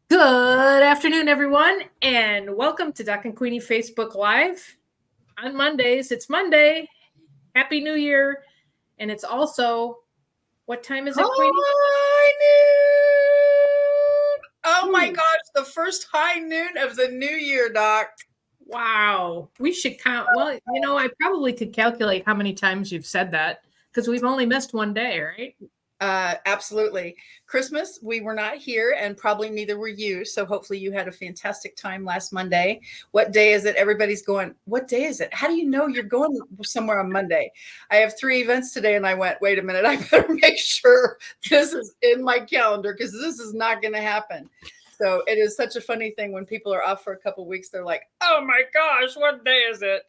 Good afternoon, everyone, and welcome to Doc and Queenie Facebook Live. On Mondays, it's Monday. Happy New Year. And it's also, what time is it, Queenie? High noon. Oh my gosh, the first high noon of the new year, Doc. Wow. We should count. Well, I probably could calculate how many times you've said that because we've only missed one day, right? Absolutely. Christmas, we were not here and probably neither were you. So hopefully you had a fantastic time last Monday. What day is it? Everybody's going, what day is it? How do you know you're going somewhere on Monday? I have 3 events today and I went, wait a minute, I better make sure this is in my calendar because this is not going to happen. So it is such a funny thing when people are off for a couple of weeks, they're like, oh my gosh, what day is it?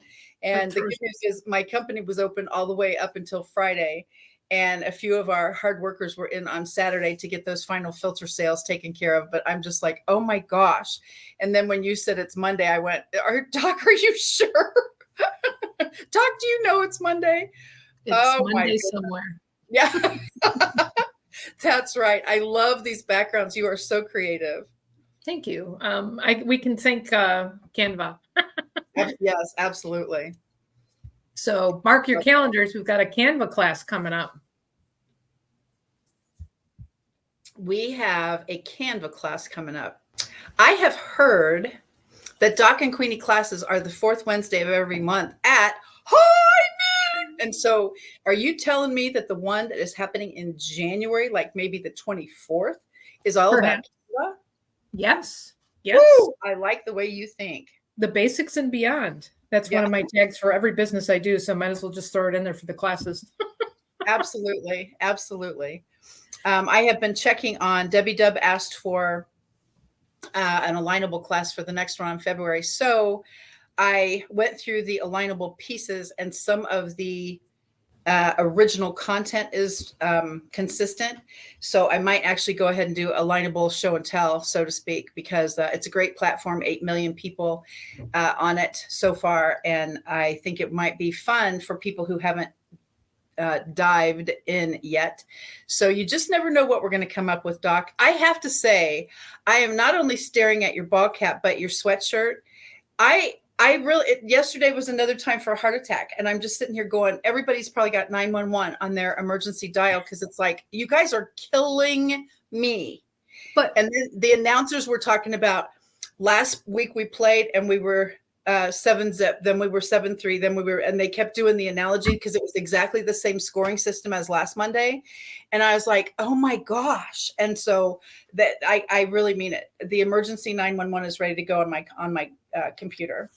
And the good news is my company was open all the way up until Friday. And a few of our hard workers were in on Saturday to get those final filter sales taken care of. But I'm just like, oh my gosh. And then when you said it's Monday, I went, Doc, are you sure? Doc, do you know it's Monday? It's Monday somewhere. Yeah, that's right. I love these backgrounds. You are so creative. Thank you. We can thank Canva. Yes, absolutely. So mark your calendars. We've got a Canva class coming up. We have a Canva class coming up. I have heard that Doc and Queenie classes are the 4th Wednesday of every month at high noon. And so are you telling me that the one that is happening in January, like maybe the 24th, is all about Canva? Yes. Yes. Woo! I like the way you think. The basics and beyond. That's one of my tags for every business I do. So might as well just throw it in there for the classes. Absolutely. Absolutely. I have been checking on Debbie Dub asked for an alignable class for the next one in February. So I went through the alignable pieces and some of the original content is consistent. So I might actually go ahead and do alignable show and tell, so to speak, because it's a great platform, 8 million people on it so far. And I think it might be fun for people who haven't dived in yet. So you just never know what we're going to come up with, Doc. I have to say, I am not only staring at your ball cap, but your sweatshirt. Yesterday was another time for a heart attack. And I'm just sitting here going, everybody's probably got 911 on their emergency dial. Cause it's like, you guys are killing me. And then the announcers were talking about last week we played and we were 7-zip, then we were 7-3, then we were, and they kept doing the analogy because it was exactly the same scoring system as last Monday. And I was like, oh my gosh. And so that I really mean it. The emergency 911 is ready to go on my computer.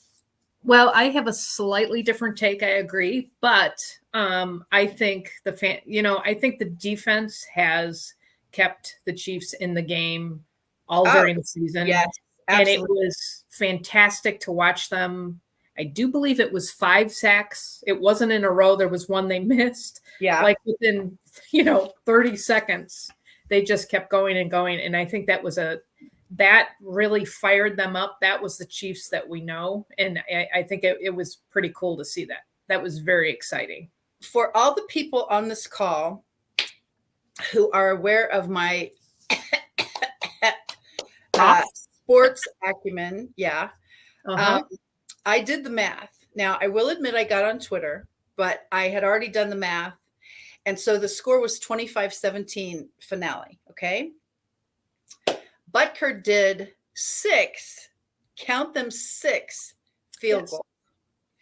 Well, I have a slightly different take. I agree, but I think I think the defense has kept the Chiefs in the game all during the season. Yes, and it was fantastic to watch them. I do believe it was 5 sacks. It wasn't in a row. There was one they missed. Yeah, like within 30 seconds, they just kept going and going. And I think that really fired them up. That was the Chiefs that we know. And I think it was pretty cool to see that. That was very exciting. For all the people on this call who are aware of my sports acumen, I did the math. Now, I will admit I got on Twitter, but I had already done the math. And so the score was 25-17 finale, okay? Butker did 6, count them 6 field goals.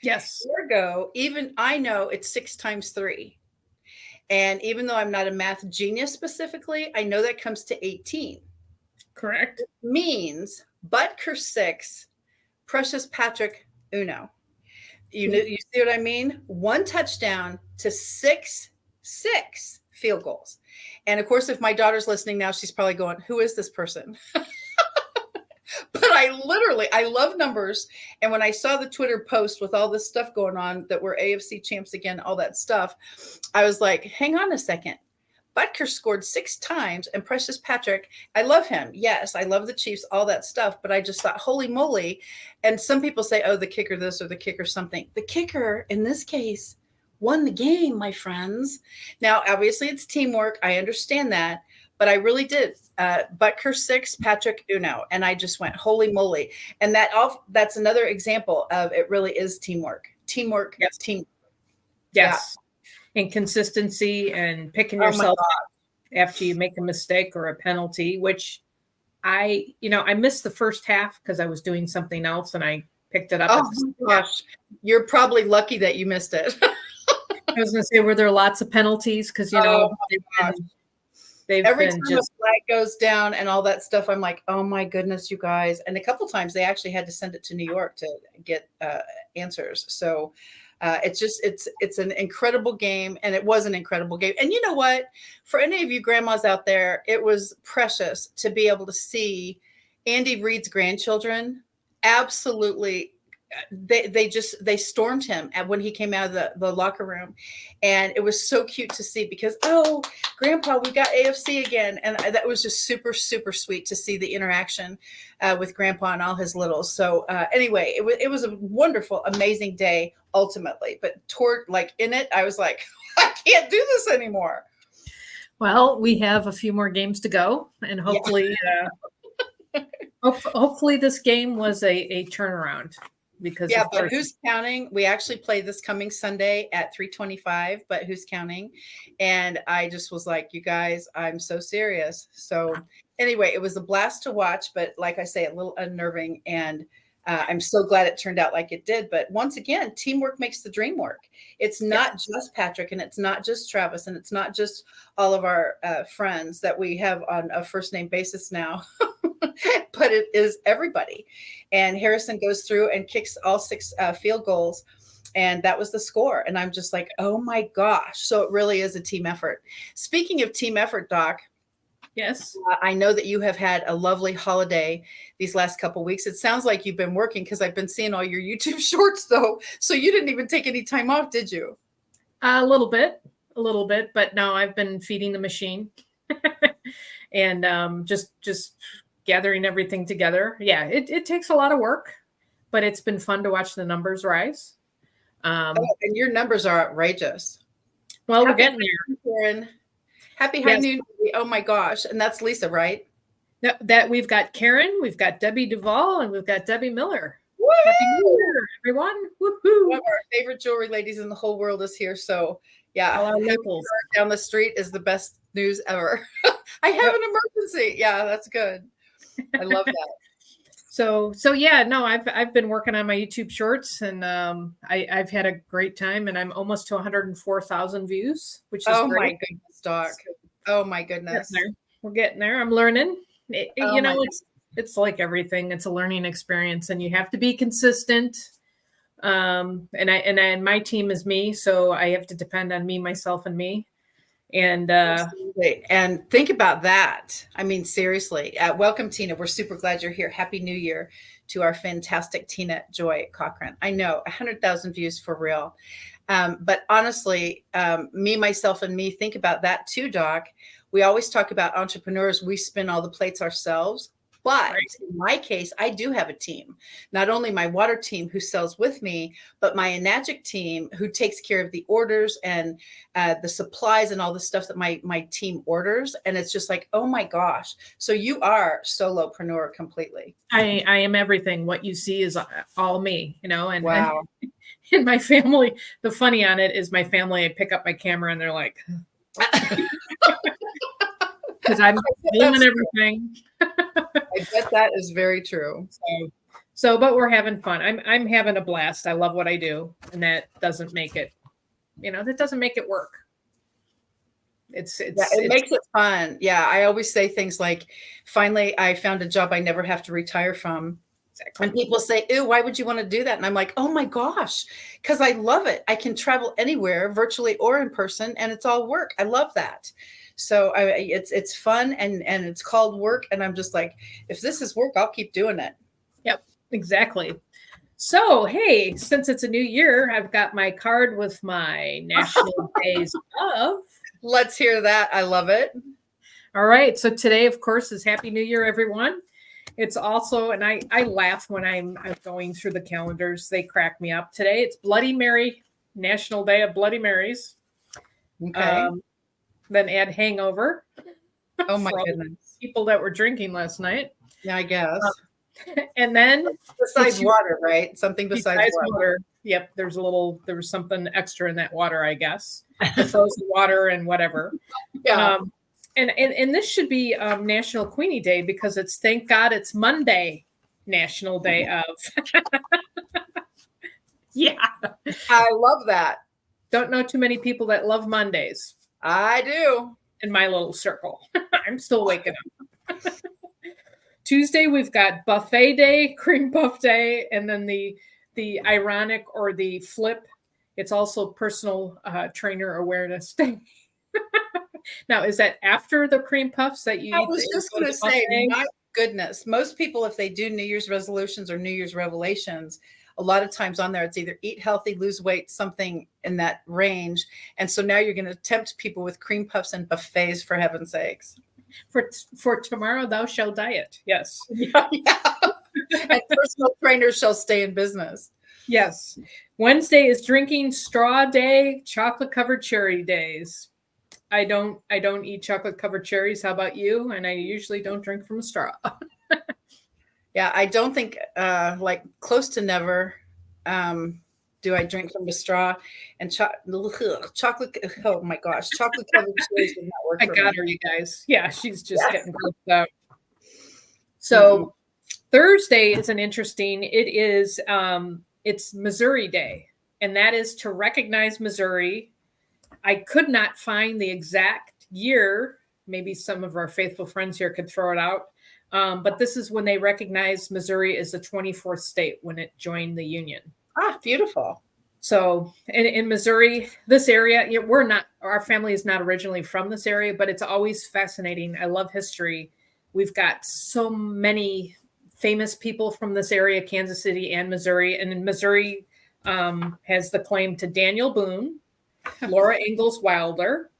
Yes. Ergo, even I know it's 6 times 3. And even though I'm not a math genius specifically, I know that comes to 18. Correct. It means Butker 6, Precious Patrick Uno. You see what I mean? 1 touchdown to 6 field goals. And of course, if my daughter's listening now, she's probably going, who is this person? But I love numbers. And when I saw the Twitter post with all this stuff going on that we're AFC champs again, all that stuff, I was like, hang on a second. Butker scored 6 times and Precious Patrick, I love him. Yes, I love the Chiefs, all that stuff. But I just thought, holy moly. And some people say, oh, the kicker this or the kicker something. The kicker in this case won the game, my friends. Now, obviously it's teamwork. I understand that. but I really did. Butker 6, Patrick Uno, and I just went, holy moly! And that's another example of it really is teamwork, teamwork, Yes. team. Yes, and consistency and picking Oh my yourself God. after you make a mistake or a penalty, which I missed the first half because I was doing something else and I picked it up. Oh my gosh, you're probably lucky that you missed it. I was going to say, were there lots of penalties? Because they've Every been time just a flag goes down and all that stuff, I'm like, oh my goodness, you guys. And a couple times they actually had to send it to New York to get answers. So it's an incredible game, and it was an incredible game. And you know what? For any of you grandmas out there, it was precious to be able to see Andy Reid's grandchildren. Absolutely, they stormed him when he came out of the locker room, and it was so cute to see because, oh, Grandpa, we got AFC again, and that was just super, super sweet to see the interaction with Grandpa and all his littles. So anyway, it was a wonderful, amazing day ultimately, but in it, I was like, I can't do this anymore. Well, we have a few more games to go, and hopefully, hopefully this game was a turnaround. Because but who's counting? We actually play this coming Sunday at 3:25, but who's counting? And I just was like, you guys, I'm so serious. So anyway, it was a blast to watch, but like I say, a little unnerving. And I'm so glad it turned out like it did. But once again, teamwork makes the dream work. It's not just Patrick, and it's not just Travis, and it's not just all of our friends that we have on a first name basis now. But it is everybody. And Harrison goes through and kicks all 6 field goals. And that was the score. And I'm just like, oh my gosh. So it really is a team effort. Speaking of team effort, Doc. Yes. I know that you have had a lovely holiday these last couple of weeks. It sounds like you've been working because I've been seeing all your YouTube shorts though. So you didn't even take any time off, did you? A little bit. But no, I've been feeding the machine and just gathering everything together. Yeah, it takes a lot of work, but it's been fun to watch the numbers rise. And your numbers are outrageous. Well, we're getting there. Karen. Happy High Noon. Oh my gosh. And that's Lisa, right? That we've got Karen, we've got Debbie Duvall, and we've got Debbie Miller. Woo! Happy New Year, everyone. Woohoo! One of our favorite jewelry ladies in the whole world is here. So yeah, down the street is the best news ever. I have an emergency. Yeah, that's good. I love that. So yeah, no, I've been working on my YouTube shorts, and I've had a great time, and I'm almost to 104,000 views, which is great. My goodness, Doc. Oh my goodness. We're getting there. I'm learning. It's like everything. It's a learning experience, and you have to be consistent. And my team is me, so I have to depend on me, myself, and me. And think about that. I mean, seriously. Welcome, Tina. We're super glad you're here. Happy New Year to our fantastic Tina Joy Cochran. I know 100,000 views for real. But honestly, me, myself, and me, think about that too, Doc. We always talk about entrepreneurs. We spin all the plates ourselves. But in my case, I do have a team, not only my water team who sells with me, but my Enagic team who takes care of the orders and the supplies and all the stuff that my team orders. And it's just like, oh my gosh. So you are solopreneur completely. I am everything. What you see is all me, and wow. And my family, the funny on it is my family, I pick up my camera and they're like, because I'm filming everything. I bet that is very true. So, but we're having fun. I'm having a blast. I love what I do, and that doesn't make it, that doesn't make it work. It makes it fun. Yeah, I always say things like, "Finally, I found a job I never have to retire from." Exactly. And people say, "Ew, why would you want to do that?" And I'm like, "Oh my gosh, because I love it. I can travel anywhere, virtually or in person, and it's all work. I love that." So it's fun and it's called work. And I'm just like, if this is work, I'll keep doing it. Yep, exactly. So, hey, since it's a new year, I've got my card with my national days of. Let's hear that. I love it. All right. So today, of course, is Happy New Year, everyone. It's also, and I laugh when I'm going through the calendars. They crack me up. Today, it's Bloody Mary, National Day of Bloody Marys. Okay. Then add hangover. Oh my for all the goodness. people that were drinking last night. Yeah, I guess. And then Besides water, right? Something besides besides water. water, yep, there was something extra in that water, I guess. The frozen water and whatever. Yeah. And this should be National Queenie Day because it's thank God it's Monday, National Day of. Yeah. I love that. Don't know too many people that love Mondays I do. in my little circle. I'm still waking up. Tuesday we've got buffet day, cream puff day, and then the ironic or the flip. It's also personal trainer awareness day. Now, is that after the cream puffs that you I eat? was just going to say, my goodness, most people, if they do New Year's resolutions or New Year's revelations, a lot of times on there, it's either eat healthy, lose weight, something in that range. And so now you're going to tempt people with cream puffs and buffets, for heaven's sakes. For tomorrow, thou shalt diet. Yes. Yeah. And personal trainers shall stay in business. Yes. Wednesday is drinking straw day, chocolate covered cherry days. I don't eat chocolate covered cherries. How about you? And I usually don't drink from a straw. Yeah, I don't think like close to never do I drink from a straw and chocolate. Oh my gosh, chocolate covered cherries would not work. I for got me. her, you guys. Yeah, she's just getting grossed out. So Thursday is an interesting. It is it's Missouri Day, and that is to recognize Missouri. I could not find the exact year. Maybe some of our faithful friends here could throw it out. But this is when they recognized Missouri as the 24th state when it joined the Union. Ah, beautiful. So in Missouri, this area, our family is not originally from this area, but it's always fascinating. I love history. We've got so many famous people from this area, Kansas City and Missouri. And in Missouri has the claim to Daniel Boone, Laura Ingalls Wilder,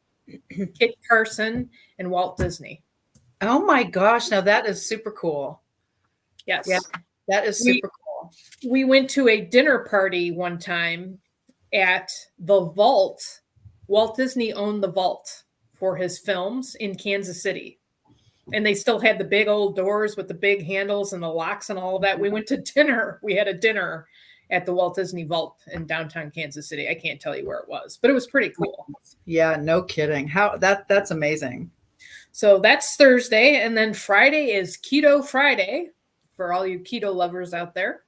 Kit Carson, and Walt Disney. Oh my gosh. Now that is super cool. Yes. Yeah, that is super cool. We went to a dinner party one time at the Vault. Walt Disney owned the Vault for his films in Kansas City. And they still had the big old doors with the big handles and the locks and all of that. We went to dinner. We had a dinner at the Walt Disney Vault in downtown Kansas City. I can't tell you where it was, but it was pretty cool. Yeah, no kidding. That's amazing. So that's Thursday. And then Friday is Keto Friday for all you keto lovers out there.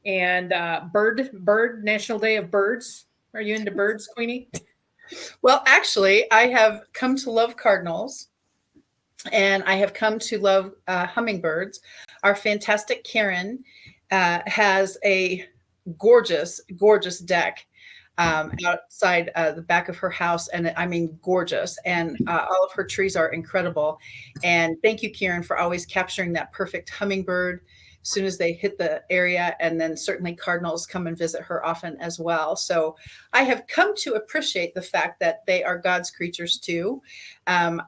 And Bird National Day of Birds. Are you into birds, Queenie? Well, actually, I have come to love cardinals and I have come to love hummingbirds. Our fantastic Karen has a gorgeous, gorgeous deck outside the back of her house. And I mean, gorgeous. And all of her trees are incredible. And thank you, Karen, for always capturing that perfect hummingbird as soon as they hit the area. And then certainly cardinals come and visit her often as well. So I have come to appreciate the fact that they are God's creatures too.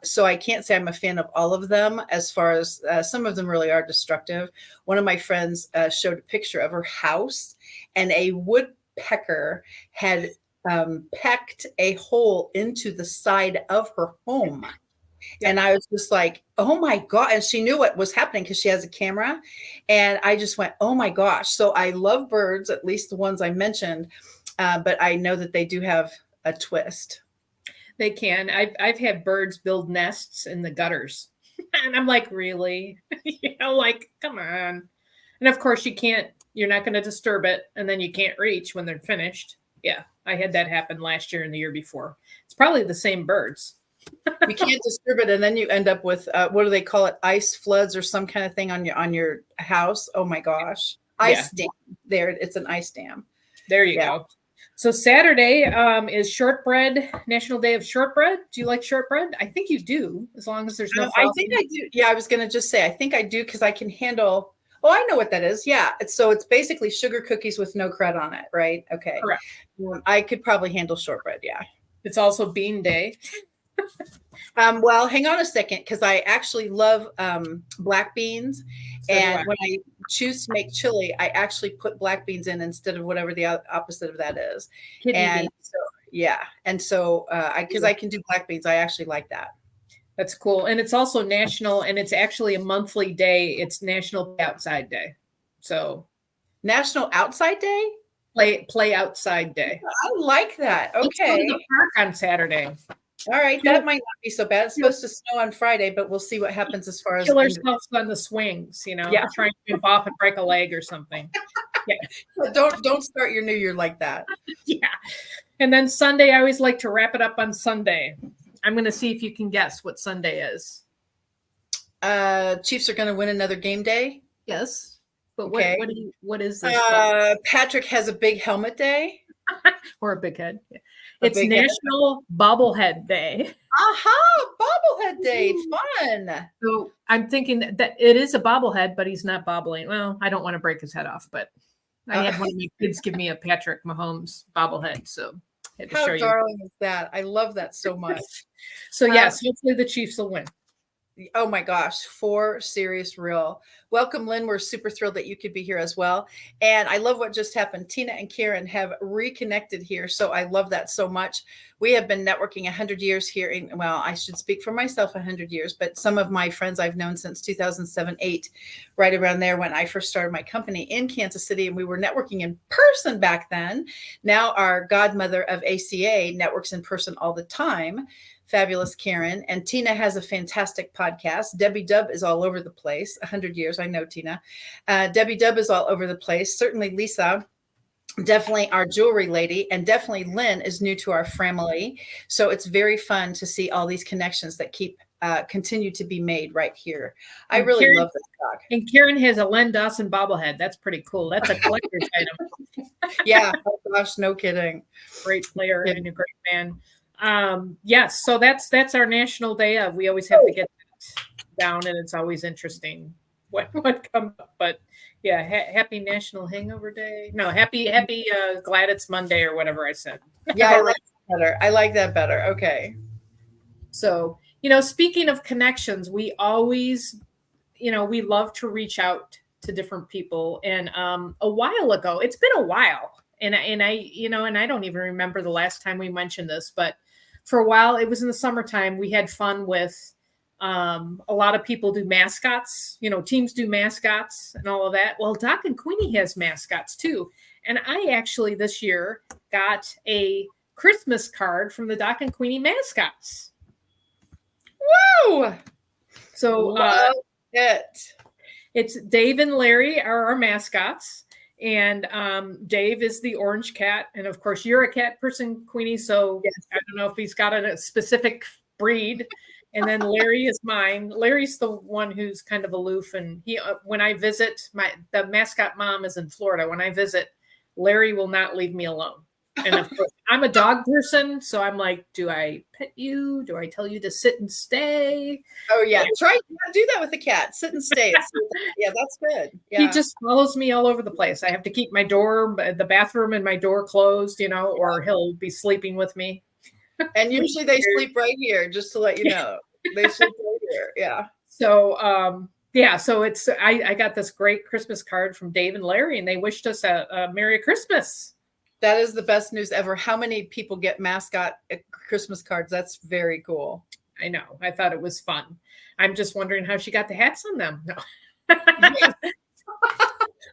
So I can't say I'm a fan of all of them, as far as some of them really are destructive. One of my friends showed a picture of her house, and a woodpecker had pecked a hole into the side of her home. Yeah. And I was just like, oh my God. And she knew what was happening because she has a camera. And I just went, oh my gosh. So I love birds, at least the ones I mentioned. But I know that they do have a twist. They can. I've had birds build nests in the gutters. And I'm like, really? Like, come on. And of course you're not going to disturb it. And then you can't reach when they're finished. Yeah. I had that happen last year and the year before. It's probably the same birds. You can't disturb it, and then you end up with what do they call it? Ice floods or some kind of thing on your house. Oh my gosh, ice dam! There, it's an ice dam. There you go. So Saturday is shortbread, National Day of Shortbread. Do you like shortbread? I think you do, as long as there's no. I think I do. Yeah, I was going to just say I think I do because I can handle. Oh, I know what that is. Yeah, it's basically sugar cookies with no crud on it, right? Okay, correct. I could probably handle shortbread. Yeah. It's also bean day. Well, hang on a second, because I actually love black beans. And when I choose to make chili, I actually put black beans in instead of whatever the opposite of that is. Kidney beans. So, yeah. And so because I can do black beans, I actually like that. That's cool. And it's also national, and it's actually a monthly day. It's National Play Outside Day. So National Outside Day? play outside day. I like that. Let's go to Okay. the park on Saturday. All right. That might not be so bad. It's supposed to snow on Friday, but we'll see what happens as far as Kill ourselves on the swings, Yeah. trying to jump off and break a leg or something. Yeah. Don't start your new year like that. Yeah. And then Sunday, I always like to wrap it up on Sunday. I'm going to see if you can guess what Sunday is. Chiefs are going to win another game day. Yes. But Okay. what is this? Patrick has a big helmet day. Or a big head. It's National Bobblehead Day. Aha, bobblehead day. Fun. So I'm thinking that it is a bobblehead, but he's not bobbling. Well, I don't want to break his head off, but I had one of my kids give me a Patrick Mahomes bobblehead. So I had to show you. How darling is that? I love that so much. So yes, hopefully the Chiefs will win. Oh my gosh, for serious real. Welcome, Lynn. We're super thrilled that you could be here as well. And I love what just happened. Tina and Karen have reconnected here. So I love that so much. We have been networking 100 years here. Well, I should speak for myself 100 years, but some of my friends I've known since 2007, 8, right around there when I first started my company in Kansas City. And we were networking in person back then. Now our godmother of ACA networks in person all the time. Fabulous Karen. And Tina has a fantastic podcast. Debbie Dubb is all over the place. 100 years. I know Tina. Debbie Dubb is all over the place. Certainly Lisa, definitely our jewelry lady, and definitely Lynn is new to our family. So it's very fun to see all these connections that continue to be made right here. I really love this dog. And Karen has a Len Dawson bobblehead. That's pretty cool. That's a collector's item. Yeah. Oh gosh, no kidding. Great player and a great man. Yes, so that's our national day of. We always have to get that down, and it's always interesting what comes up. But yeah, happy National Hangover Day. No, happy glad it's Monday or whatever I said. Yeah, I like that better. I like that better. Okay. So, speaking of connections, we always, we love to reach out to different people. And a while ago, it's been a while. And I don't even remember the last time we mentioned this, but for a while, it was in the summertime. We had fun with a lot of people do mascots, teams do mascots and all of that. Well, Doc and Queenie has mascots too. And I actually this year got a Christmas card from the Doc and Queenie mascots. Woo! So it's Dave and Larry are our mascots. And Dave is the orange cat. And of course, you're a cat person, Queenie. So yes. I don't know if he's got a specific breed. And then Larry is mine. Larry's the one who's kind of aloof. And he, when I visit, the mascot mom is in Florida. When I visit, Larry will not leave me alone. And of course, I'm a dog person. So I'm like, do I pet you? Do I tell you to sit and stay? Oh, yeah. Try to do that with the cat. Sit and stay. Yeah, that's good. Yeah. He just follows me all over the place. I have to keep the bathroom and my door closed, or he'll be sleeping with me. And usually they sleep right here, just to let you know. They sleep right here. Yeah. So, so it's I got this great Christmas card from Dave and Larry, and they wished us a Merry Christmas. That is the best news ever. How many people get mascot Christmas cards? That's very cool. I know. I thought it was fun. I'm just wondering how she got the hats on them. No.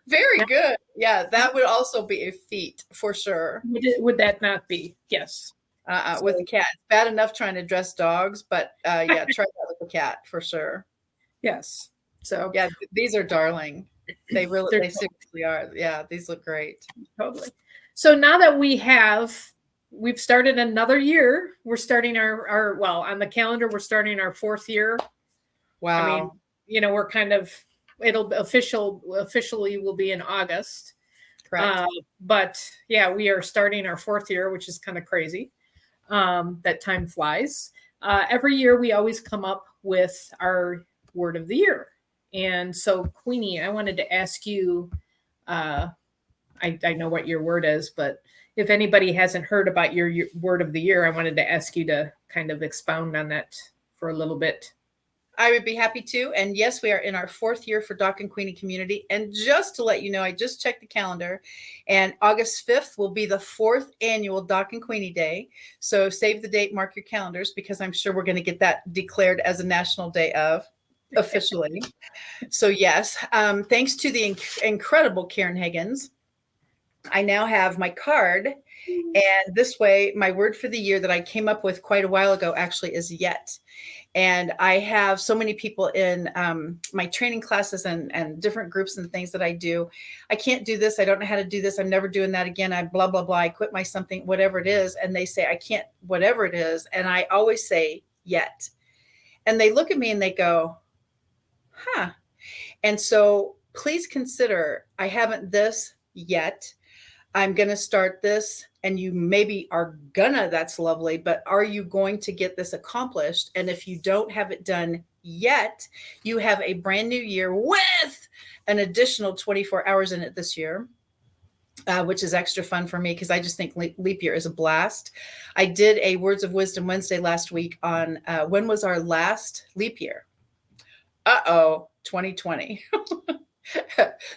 Very good. Yeah, that would also be a feat for sure. Would that not be? Yes. With a cat. It's bad enough trying to dress dogs, but try that with a cat for sure. Yes. So yeah, these are darling. They seriously are. Yeah, these look great. Totally. So now that we've started another year, we're starting our on the calendar, we're starting our 4th year. Wow. I mean, we're kind of, it'll officially will be in August. Correct. But yeah, we are starting our 4th year, which is kind of crazy. That time flies. Every year we always come up with our word of the year. And so Queenie, I wanted to ask you, I know what your word is, but if anybody hasn't heard about your word of the year, I wanted to ask you to kind of expound on that for a little bit. I would be happy to. And yes, we are in our 4th year for Doc and Queenie Community. And just to let you know, I just checked the calendar, and August 5th will be the 4th annual Doc and Queenie Day. So save the date, mark your calendars, because I'm sure we're going to get that declared as a national day of officially. So yes, thanks to the incredible Karen Higgins, I now have my card. And this way, my word for the year that I came up with quite a while ago actually is yet. And I have so many people in my training classes and different groups and things that I do. I can't do this. I don't know how to do this. I'm never doing that again. I blah, blah, blah. I quit my something, whatever it is. And they say, I can't, whatever it is. And I always say, yet. And they look at me and they go, huh. And so please consider, I haven't this yet. I'm going to start this, and you maybe are gonna, that's lovely, but are you going to get this accomplished? And if you don't have it done yet, you have a brand new year with an additional 24 hours in it this year, which is extra fun for me because I just think leap year is a blast. I did a Words of Wisdom Wednesday last week on when was our last leap year? 2020.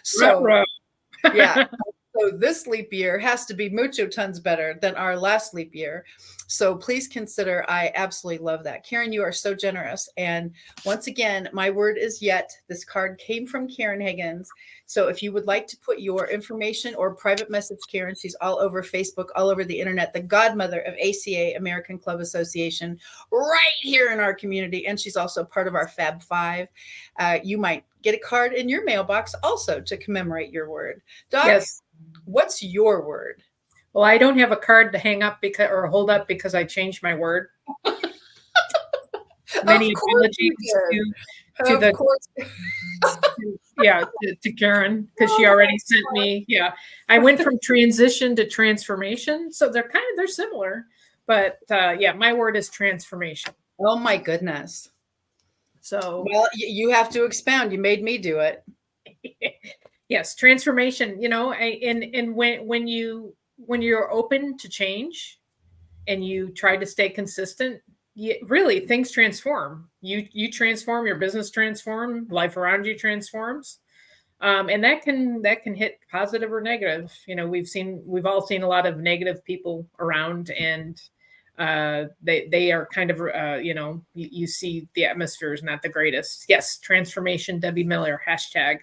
So, yeah. So this leap year has to be mucho tons better than our last leap year. So please consider, I absolutely love that. Karen, you are so generous. And once again, my word is yet. This card came from Karen Higgins. So if you would like to put your information or private message Karen, she's all over Facebook, all over the internet, the godmother of ACA, American Club Association, right here in our community. And she's also part of our Fab Five. You might get a card in your mailbox also to commemorate your word. Doc, Yes. What's your word? Well, I don't have a card to hang up because or hold up because I changed my word. Many apologies to the course. to Karen because she already sent me. Yeah, I went from transition to transformation, so they're similar, but yeah, my word is transformation. Oh my goodness. So well, you have to expound. You made me do it. Yes, transformation. You know, and when you're open to change, and you try to stay consistent, really things transform. You transform, your business transform, life around you transforms, and that can hit positive or negative. You know, we've all seen a lot of negative people around, and they are kind of you see the atmosphere is not the greatest. Yes, transformation. Debbie Miller hashtag.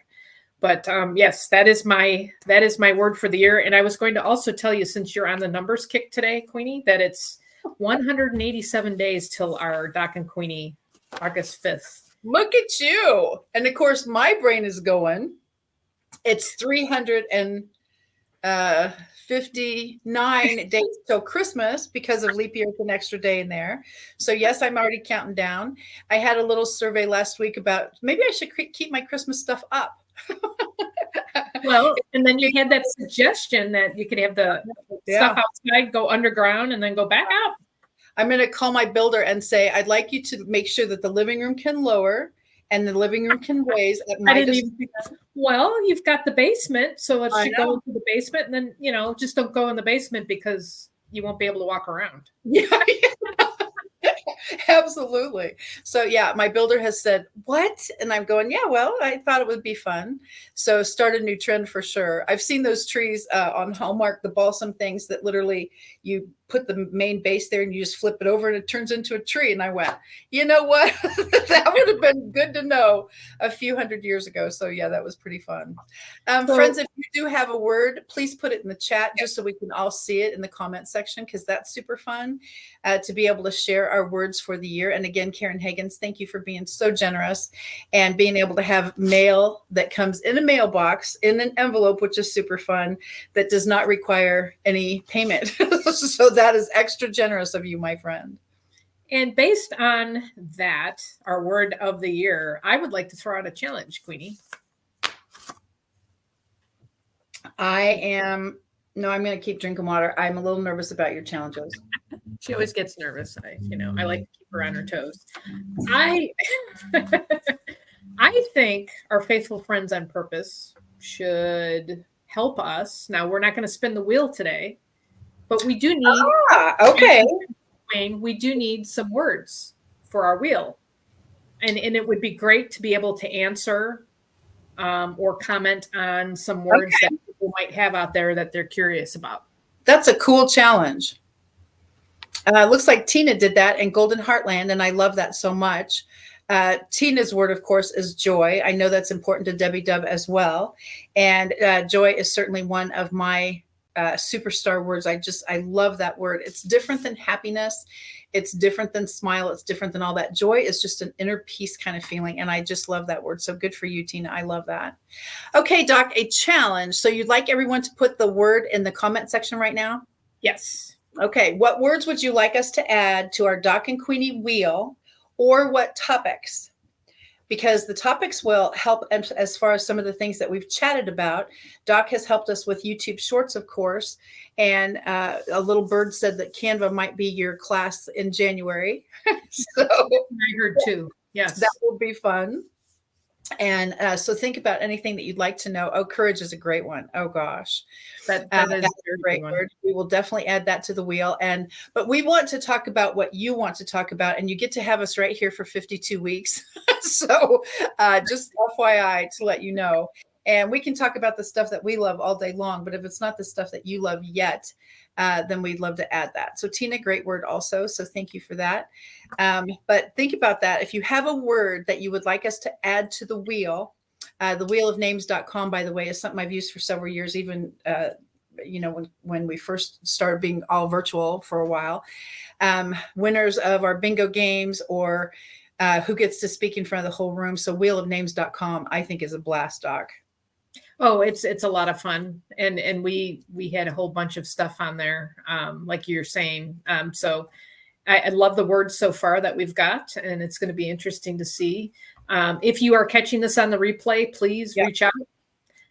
But yes, that is my word for the year. And I was going to also tell you, since you're on the numbers kick today, Queenie, that it's 187 days till our Doc and Queenie August 5th. Look at you. And of course, my brain is going. It's 359 days till Christmas because of leap year with an extra day in there. So yes, I'm already counting down. I had a little survey last week about maybe I should keep my Christmas stuff up. Well, and then you had that suggestion that you could have the stuff outside, go underground, and then go back out. I'm going to call my builder and say, I'd like you to make sure that the living room can lower and the living room can raise. Well, you've got the basement, so let's go into the basement, and then just don't go in the basement because you won't be able to walk around. Yeah. Absolutely. So yeah, my builder has said, what? And I'm going, yeah, well, I thought it would be fun. So start a new trend for sure. I've seen those trees on Hallmark, the balsam things that literally you put the main base there and you just flip it over and it turns into a tree. And I went, you know what? That would have been good to know a few hundred years ago. So yeah, that was pretty fun. Friends, if you do have a word, please put it in the chat just so we can all see it in the comment section, because that's super fun to be able to share our words for the year. And again, Karen Higgins, thank you for being so generous and being able to have mail that comes in a mailbox in an envelope, which is super fun, that does not require any payment. So that is extra generous of you, my friend. And based on that, our word of the year, I would like to throw out a challenge, Queenie. I'm going to keep drinking water. I'm a little nervous about your challenges. She always gets nervous. I like to keep her on her toes. I think our faithful friends on purpose should help us. Now, we're not going to spin the wheel today, but we do need okay. We do need some words for our wheel. And it would be great to be able to answer or comment on some words that people might have out there that they're curious about. That's a cool challenge. Looks like Tina did that in Golden Heartland, and I love that so much. Tina's word, of course, is joy. I know that's important to Debbie Dub as well. And joy is certainly one of my superstar words. I love that word. It's different than happiness. It's different than smile. It's different than all that. Joy is just an inner peace kind of feeling. And I just love that word. So good for you, Tina. I love that. Okay, Doc, a challenge. So you'd like everyone to put the word in the comment section right now? Yes. Okay, what words would you like us to add to our Doc and Queenie wheel, or what topics? Because the topics will help as far as some of the things that we've chatted about. Doc has helped us with YouTube Shorts, of course, and a little bird said that Canva might be your class in January. So I heard too. Yes. that will be fun. And so think about anything that you'd like to know. Oh, courage is a great one. Oh gosh. That That's is a great word. We will definitely add that to the wheel. But we want to talk about what you want to talk about, and you get to have us right here for 52 weeks. So just FYI to let you know. And we can talk about the stuff that we love all day long, but if it's not the stuff that you love yet, then we'd love to add that. So Tina, great word also. So thank you for that. But think about that. If you have a word that you would like us to add to the wheelofnames.com, by the way, is something I've used for several years, even when we first started being all virtual for a while. Winners of our bingo games, or who gets to speak in front of the whole room. So wheelofnames.com, I think, is a blast, Doc. Oh, it's a lot of fun. And we had a whole bunch of stuff on there, like you're saying. So I love the words so far that we've got, and it's going to be interesting to see. If you are catching this on the replay, please reach out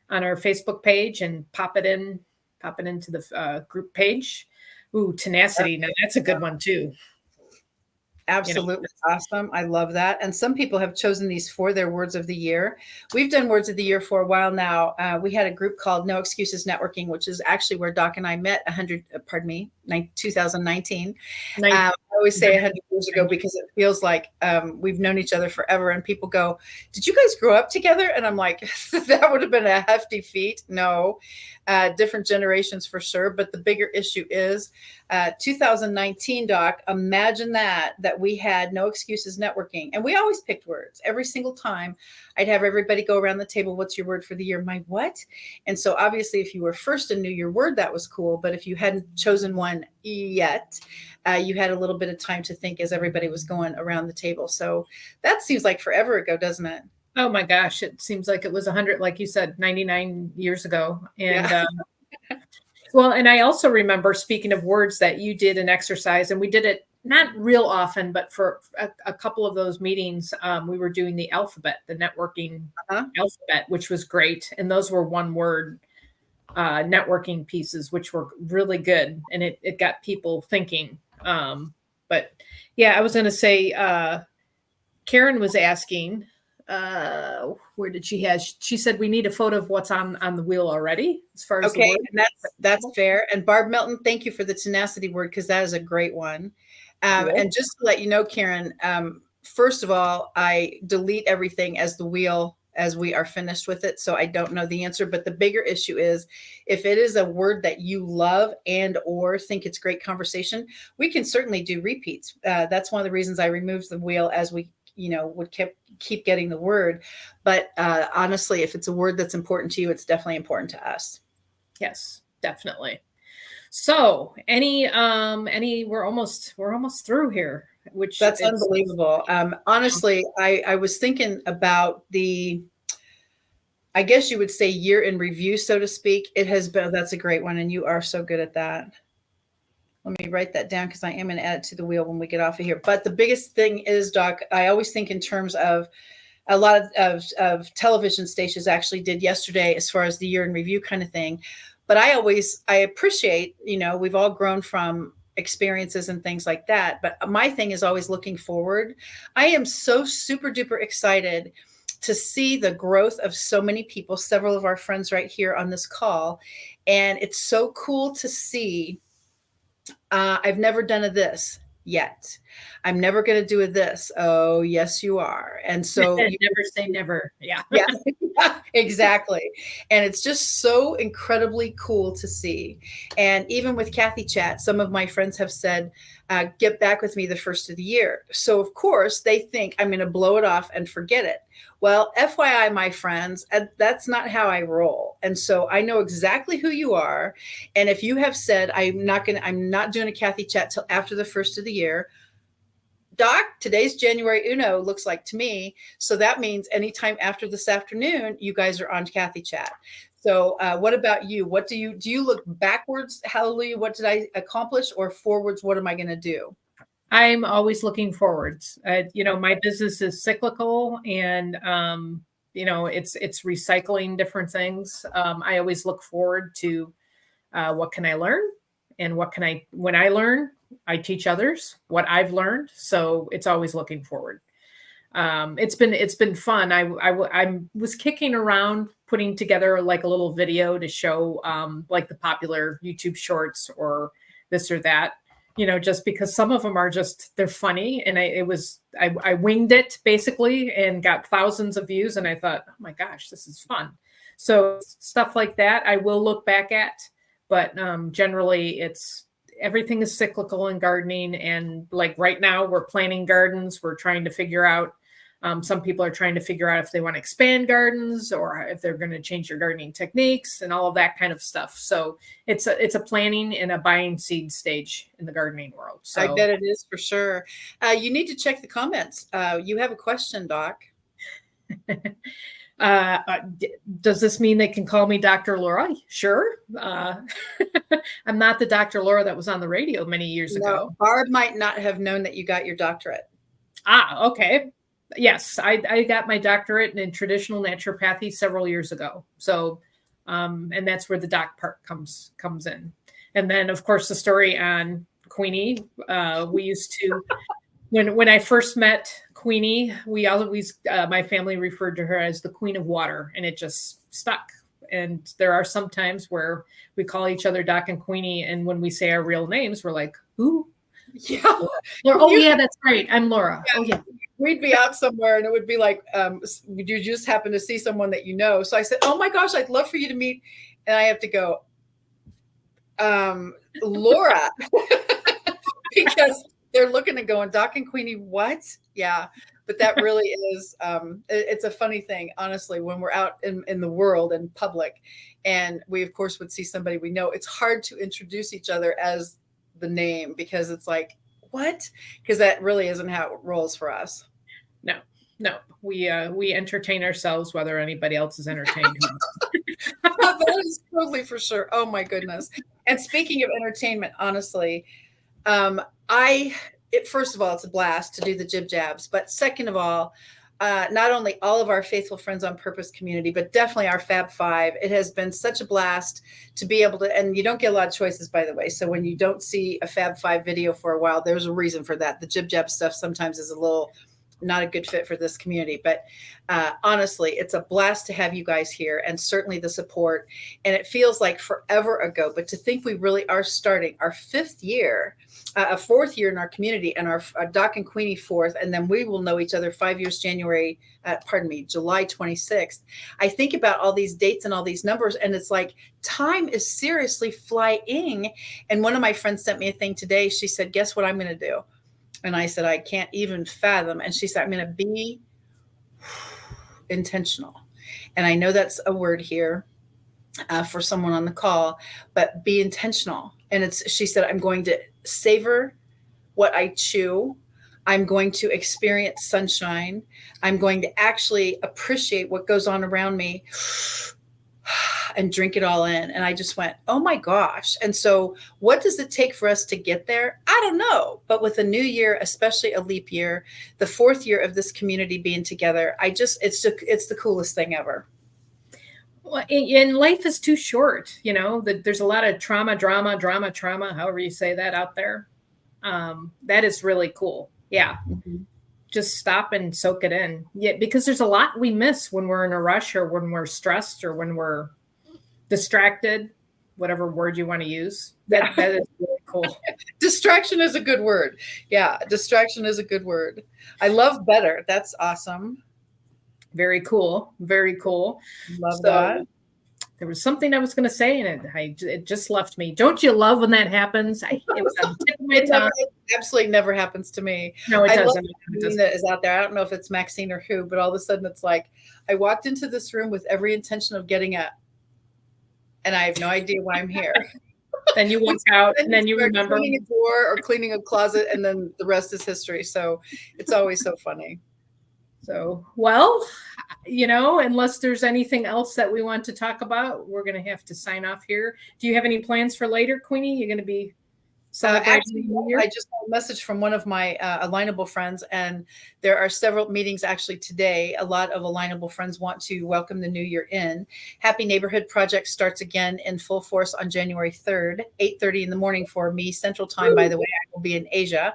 on our Facebook page and pop it into the group page. Ooh, tenacity. Now that's a good one too. Absolutely awesome. I love that. And some people have chosen these for their words of the year. We've done words of the year for a while now. We had a group called No Excuses Networking, which is actually where Doc and I met 2019. I always say 100 years ago because it feels like we've known each other forever. And people go, did you guys grow up together? And I'm like, that would have been a hefty feat. No, different generations for sure. But the bigger issue is 2019, Doc, imagine that we had No Excuses Networking. And we always picked words. Every single time I'd have everybody go around the table. What's your word for the year? My what? And so obviously if you were first and knew your word, that was cool. But if you hadn't chosen one yet, you had a little bit of time to think as everybody was going around the table. So that seems like forever ago, doesn't it? Oh my gosh. It seems like it was 100, like you said, 99 years ago. And well, and I also remember, speaking of words, that you did an exercise, and we did it not real often, but for a couple of those meetings, we were doing the alphabet, the networking alphabet, which was great. And those were one word networking pieces, which were really good. And it got people thinking. But yeah, I was going to say, Karen was asking, where did she said we need a photo of what's on the wheel already, as far as and that's fair. And Barb Melton, thank you for the tenacity word, because that is a great one. And just to let you know, Karen, first of all, I delete everything as the wheel as we are finished with it, so I don't know the answer. But the bigger issue is, if it is a word that you love and or think it's great conversation, we can certainly do repeats. That's one of the reasons I removed the wheel as we would keep getting the word. But honestly, if it's a word that's important to you, it's definitely important to us. Yes, definitely. So we're almost through here, which that's unbelievable. Honestly, I was thinking about I guess you would say, year in review, so to speak. It has been, that's a great one. And you are so good at that. Let me write that down, because I am going to add it to the wheel when we get off of here. But the biggest thing is, Doc, I always think in terms of a lot of television stations actually did yesterday, as far as the year in review kind of thing. But I appreciate, we've all grown from experiences and things like that. But my thing is always looking forward. I am so super duper excited to see the growth of so many people, several of our friends right here on this call. And it's so cool to see. I've never done this yet. I'm never going to do this. Oh, yes, you are. And so Never say never. Yeah. yeah, exactly. And it's just so incredibly cool to see. And even with Kathy Chat, some of my friends have said, get back with me the first of the year. So, of course, they think I'm going to blow it off and forget it. Well, FYI, my friends, that's not how I roll. And so I know exactly who you are. And if you have said, I'm not doing a Kathy Chat till after the first of the year, Doc, today's January Uno looks like to me. So that means anytime after this afternoon, you guys are on Kathy Chat. So what about you? What do you look backwards? Hallelujah. What did I accomplish? Or forwards? What am I going to do? I'm always looking forwards. My business is cyclical, and it's recycling different things. I always look forward to what can I learn, and when I learn, I teach others what I've learned. So it's always looking forward. It's been fun. I was kicking around putting together like a little video to show like the popular YouTube shorts or this or that, just because some of them are they're funny. And I winged it basically and got thousands of views. And I thought, oh my gosh, this is fun. So stuff like that I will look back at, but generally everything is cyclical in gardening. And like right now we're planting gardens. We're trying to figure out, some people are trying to figure out if they want to expand gardens or if they're going to change their gardening techniques and all of that kind of stuff. So it's a planning and a buying seed stage in the gardening world. So I bet it is for sure. You need to check the comments. You have a question, Doc. Does this mean they can call me Dr. Laura? Sure. I'm not the Dr. Laura that was on the radio many years ago. Barb might not have known that you got your doctorate. Okay. Yes, I got my doctorate in traditional naturopathy several years ago. So, and that's where the doc part comes in. And then, of course, the story on Queenie. We used to, when I first met Queenie, we always, my family referred to her as the Queen of Water, and it just stuck. And there are some times where we call each other Doc and Queenie, and when we say our real names, we're like, who? Yeah. Oh, yeah, that's right. I'm Laura. Yeah. Oh, yeah. We'd be out somewhere and it would be like, you just happen to see someone that you know. So I said, oh my gosh, I'd love for you to meet. And I have to go, Laura, because they're looking and going, Doc and Queenie, what? Yeah. But that really is, it's a funny thing, honestly, when we're out in the world and public, and we, of course, would see somebody we know. It's hard to introduce each other as the name because it's like, what? Because that really isn't how it rolls for us. No, we entertain ourselves whether anybody else is entertained. That is totally for sure. Oh my goodness. And speaking of entertainment, honestly, first of all, it's a blast to do the jib jabs, but second of all, not only all of our faithful friends on purpose community, but definitely our Fab Five. It has been such a blast to be able to, and you don't get a lot of choices, by the way. So when you don't see a Fab Five video for a while, there's a reason for that. The jib jab stuff sometimes is a little not a good fit for this community, but honestly, it's a blast to have you guys here and certainly the support. And it feels like forever ago, but to think we really are starting our fifth year, a fourth year in our community, and our Doc and Queenie fourth, and then we will know each other 5 years, July 26th. I think about all these dates and all these numbers, and it's like time is seriously flying. And one of my friends sent me a thing today. She said, guess what I'm going to do? And I said, I can't even fathom. And she said, I'm going to be intentional. And I know that's a word here for someone on the call, but be intentional. And she said, I'm going to savor what I chew. I'm going to experience sunshine. I'm going to actually appreciate what goes on around me and drink it all in. And I just went, oh my gosh. And so what does it take for us to get there? I don't know. But with a new year, especially a leap year, the fourth year of this community being together, it's the coolest thing ever. Well, and life is too short. There's a lot of drama, however you say that out there. That is really cool. Yeah. Mm-hmm. Just stop and soak it in. Yeah, because there's a lot we miss when we're in a rush or when we're stressed or when we're distracted. whatever word you want to use. That is really cool. Distraction is a good word. Yeah, distraction is a good word. I love better. That's awesome. Very cool. Very cool. Love that. So there was something I was going to say, and it just left me. Don't you love when that happens? It was on the tip of my tongue. It absolutely never happens to me. No, it I doesn't. Love that is out there. I don't know if it's Maxine or who, but all of a sudden it's like I walked into this room with every intention of getting up, and I have no idea why I'm here. Then you walk out, and then you remember cleaning a door or cleaning a closet, and then the rest is history. So it's always so funny. So, well, unless there's anything else that we want to talk about, we're going to have to sign off here. Do you have any plans for later, Queenie? You're going to be actually, I just got a message from one of my Alignable friends, and there are several meetings actually today. A lot of Alignable friends want to welcome the new year in. Happy Neighborhood Project starts again in full force on January 3rd, 8:30 in the morning for me, Central Time, by the way. I will be in Asia.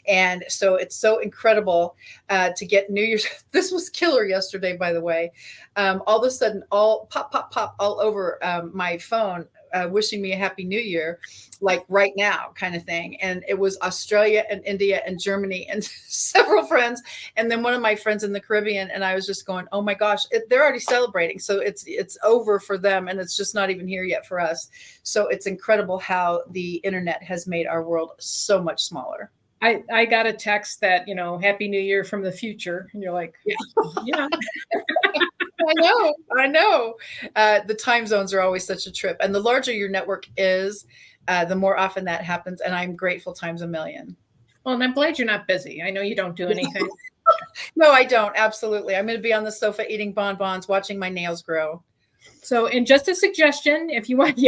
And so it's so incredible to get New Year's. This was killer yesterday, by the way. All of a sudden, all pop all over my phone, wishing me a happy new year, like right now kind of thing. And it was Australia and India and Germany and several friends. And then one of my friends in the Caribbean. And I was just going, oh my gosh, they're already celebrating. So it's over for them. And it's just not even here yet for us. So it's incredible how the internet has made our world so much smaller. I got a text that, Happy New Year from the future. And you're like, yeah. I know. The time zones are always such a trip. And the larger your network is, the more often that happens. And I'm grateful times a million. Well, and I'm glad you're not busy. I know you don't do anything. No, I don't. Absolutely. I'm going to be on the sofa eating bonbons, watching my nails grow. So, and just a suggestion, if you want,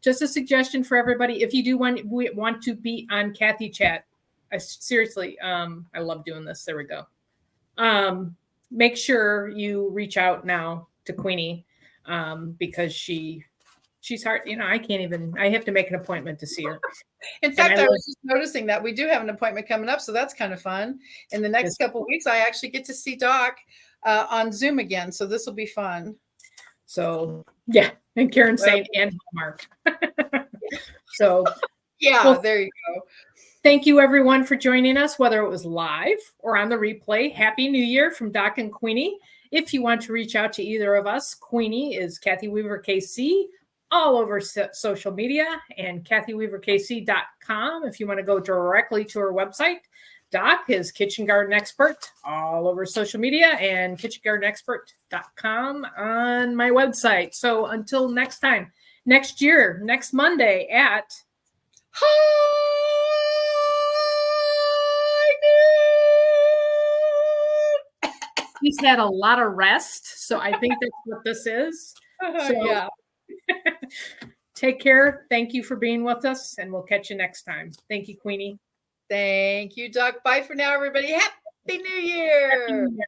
just a suggestion for everybody. If you do want to be on Kathy Chat, seriously, I love doing this. There we go. Make sure you reach out now to Queenie, because she's hard. I have to make an appointment to see her. In fact, I was just noticing that we do have an appointment coming up. So that's kind of fun. In the next couple of weeks, I actually get to see Doc on Zoom again. So this will be fun. So yeah. And Karen Saint and Mark. So yeah, well, there you go. Thank you, everyone, for joining us, whether it was live or on the replay. Happy New Year from Doc and Queenie. If you want to reach out to either of us, Queenie is Kathy Weaver KC all over social media, and KathyWeaverKC.com if you want to go directly to her website. Doc is Kitchen Garden Expert all over social media, and KitchenGardenExpert.com on my website. So until next time, next year, next Monday at He's had a lot of rest, so I think that's what this is. So, yeah. Take care. Thank you for being with us, and we'll catch you next time. Thank you, Queenie. Thank you, Doc. Bye for now, everybody. Happy New Year. Happy New Year.